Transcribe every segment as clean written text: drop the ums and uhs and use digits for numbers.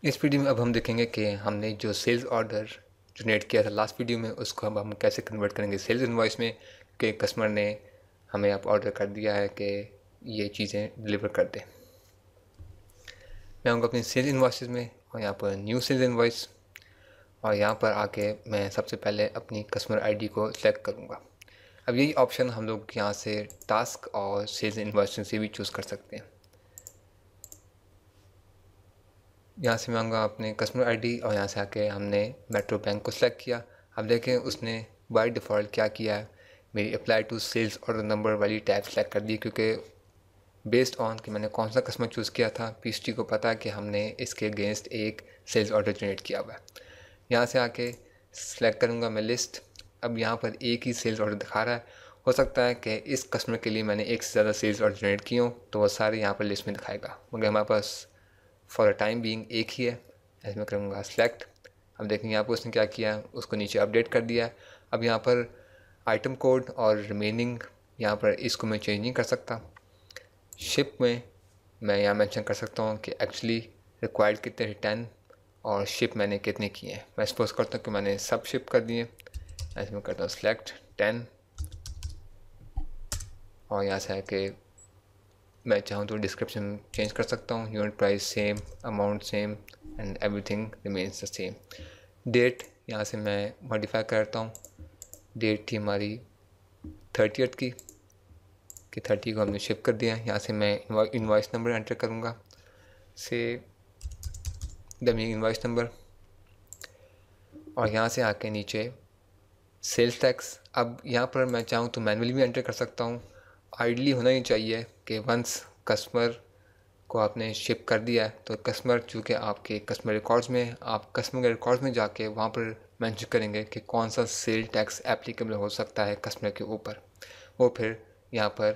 इस वीडियो में अब हम देखेंगे कि हमने जो सेल्स ऑर्डर जनरेट किया था लास्ट वीडियो में, उसको अब हम कैसे कन्वर्ट करेंगे सेल्स इनवॉइस में कि कस्टमर ने हमें अब ऑर्डर कर दिया है कि ये चीज़ें डिलीवर कर दें। मैं आऊँगा अपनी सेल्स इनवॉइसेस में और यहाँ पर न्यू सेल्स इनवॉइस, और यहाँ पर आके मैं सबसे पहले अपनी कस्टमर आईडी को सिलेक्ट करूँगा। अब यही ऑप्शन हम लोग यहाँ से टास्क और सेल्स इनवॉइस से भी चूज़ कर सकते हैं। यहाँ से मैं आऊँगा अपने कस्टमर आईडी और यहाँ से आके हमने मेट्रो बैंक को सिलेक्ट किया। अब देखें उसने बाय डिफ़ॉल्ट क्या किया है, मेरी apply to sales order number वाली टैब सेलेक्ट कर दी, क्योंकि बेस्ड ऑन कि मैंने कौन सा कस्टमर चूज़ किया था, पीएसटी को पता है कि हमने इसके अगेंस्ट एक सेल्स ऑर्डर जनरेट किया हुआ है। यहाँ से आके सिलेक्ट करूँगा मैं लिस्ट। अब यहाँ पर एक ही सेल्स ऑर्डर दिखा रहा है। हो सकता है कि इस कस्टमर के लिए मैंने एक से ज़्यादा सेल्स ऑर्डर जनरेट किए हों, तो वो सारे यहाँ पर लिस्ट में दिखाएगा, मगर हमारे पास फॉर द टाइम बीइंग एक ही है। ऐसे मैं करूँगा सिलेक्ट। अब देखेंगे यहाँ पर उसने क्या किया, उसको नीचे अपडेट कर दिया है। अब यहाँ पर आइटम कोड और रिमेनिंग, यहाँ पर इसको मैं चेंज नहीं कर सकता। शिप में मैं यहाँ मेंशन कर सकता हूँ कि एक्चुअली रिक्वायर्ड कितने 10 और शिप मैंने कितने किए हैं। मैं सपोज करता हूँ कि मैंने सब शिप कर दिए। ऐसे मैं करता हूँ सिलेक्ट 10 और यहाँ से आके मैं चाहूँ तो डिस्क्रिप्शन चेंज कर सकता हूँ। Unit price same, amount same and everything remains the same. Date यहाँ से मैं मॉडिफाई करता हूँ। डेट थी हमारी 30th की 30 को हमने शिप कर दिया। यहाँ से मैं इनवॉइस नंबर एंटर करूँगा, से डमी इनवॉइस नंबर, और यहाँ से आके नीचे सेल्स टैक्स। अब यहाँ पर मैं चाहूँ तो मैनुअली भी एंटर कर सकता हूँ। आइडली होना ही चाहिए कि वंस कस्टमर को आपने शिप कर दिया है तो कस्टमर, चूँकि आपके कस्टमर रिकॉर्ड्स में, आप कस्टमर के रिकॉर्ड्स में जाके वहाँ पर मेंशन करेंगे कि कौन सा सेल टैक्स एप्लीकेबल हो सकता है कस्टमर के ऊपर, वो फिर यहाँ पर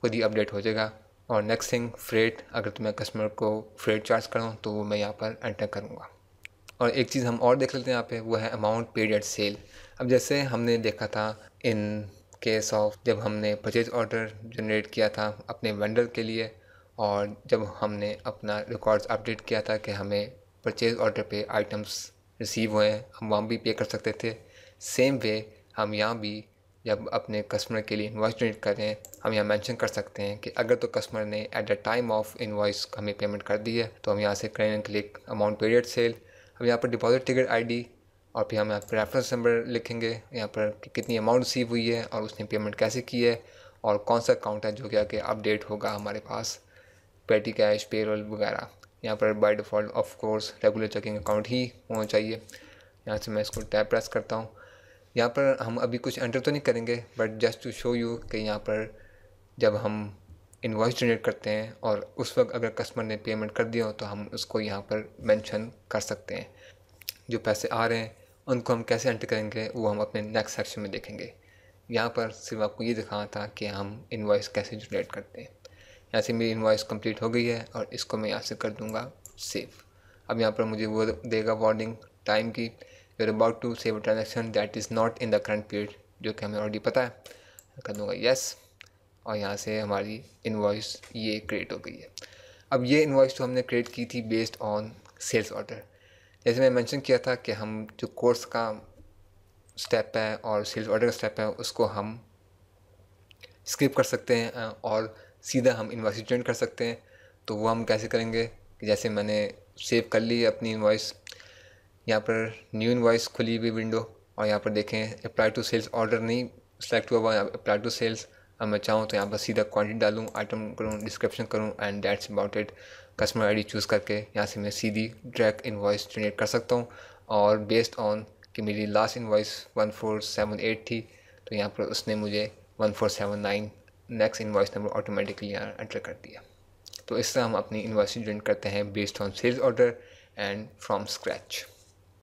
खुद ही अपडेट हो जाएगा। और नेक्स्ट थिंग, फ्रेट, अगर तो मैं कस्टमर को फ्रेट चार्ज करूँ तो वो मैं यहाँ पर एंटर करूँगा। और एक चीज़ हम और देख लेते हैं यहाँ पे, वो है अमाउंट पेड एट सेल। अब जैसे हमने देखा था इन केस ऑफ जब हमने परचेज ऑर्डर जनरेट किया था अपने वेंडर के लिए, और जब हमने अपना रिकॉर्ड्स अपडेट किया था कि हमें परचेज ऑर्डर पे आइटम्स रिसीव हुए हैं, हम वहाँ भी पे कर सकते थे। सेम वे हम यहाँ भी जब अपने कस्टमर के लिए इन्वॉइस जनरेट कर रहे हैं, हम यहाँ मेंशन कर सकते हैं कि अगर तो कस्टमर ने at the time of invoice हमें पेमेंट कर दी है तो हम यहाँ से करें click amount paid at sale. हम यहाँ पर डिपॉजिट टिकट आईडी और फिर हम यहाँ पर रेफरेंस नंबर लिखेंगे यहाँ पर कि कितनी अमाउंट रिसीव हुई है और उसने पेमेंट कैसे की है और कौन सा अकाउंट है जो कि आगे अपडेट होगा हमारे पास, पेटी कैश, पेरोल वगैरह। यहाँ पर by default of course regular checking account ही होना चाहिए। यहाँ से मैं इसको टैब प्रेस करता हूँ। यहाँ पर हम अभी कुछ एंटर तो नहीं करेंगे, but just to show you कि यहाँ पर जब हम इन्वॉइस जनरेट करते हैं और उस वक्त अगर कस्टमर ने पेमेंट कर दिया हो तो हम उसको यहाँ पर मेंशन कर सकते हैं। जो पैसे आ रहे हैं उनको हम कैसे एंटर करेंगे वो हम अपने नेक्स्ट सेक्शन में देखेंगे। यहाँ पर सिर्फ आपको ये दिखाना था कि हम इन्वॉइस कैसे जनरेट करते हैं। यहाँ से मेरी इन्वॉइस कंप्लीट हो गई है और इसको मैं यहाँ से कर दूँगा सेव। अब यहाँ पर मुझे वो देगा वार्निंग टाइम की, you are about to save a transaction that is not in the current period, जो कि हमें ऑलरेडी पता है। कर दूँगा येस और यहाँ से हमारी इन्वॉइस ये क्रिएट हो गई है। अब ये इन्वॉइस तो हमने क्रिएट की थी बेस्ड ऑन सेल्स ऑर्डर। जैसे मैं मेंशन किया था कि हम जो कोर्स का स्टेप है और सेल्स ऑर्डर का स्टेप है उसको हम स्किप कर सकते हैं और सीधा हम इन्वॉइस जनरेट कर सकते हैं। तो वो हम कैसे करेंगे कि जैसे मैंने सेव कर ली अपनी इन्वॉइस, यहाँ पर न्यू इन्वॉइस खुली हुई विंडो, और यहाँ पर देखें अप्लाई टू सेल्स ऑर्डर नहीं सेलेक्ट हुआ हुआ, अप्लाई टू सेल्स। अब मैं चाहूँ तो यहाँ पर सीधा क्वांटिटी डालूँ, आइटम करूँ, डिस्क्रिप्शन करूँ and that's about it. Customer ID choose करके यहाँ से मैं सीधी डायरेक्ट इन्वॉइस जनरेट कर सकता हूँ। और बेस्ड ऑन कि मेरी लास्ट इन्वॉइस 1478 थी तो यहाँ पर उसने मुझे 1479 नेक्स्ट इन्वॉइस नंबर ऑटोमेटिकली यहाँ एंटर कर दिया। तो इस तरह हम अपनी इन्वॉइस जनरेट करते हैं based on sales order and from scratch.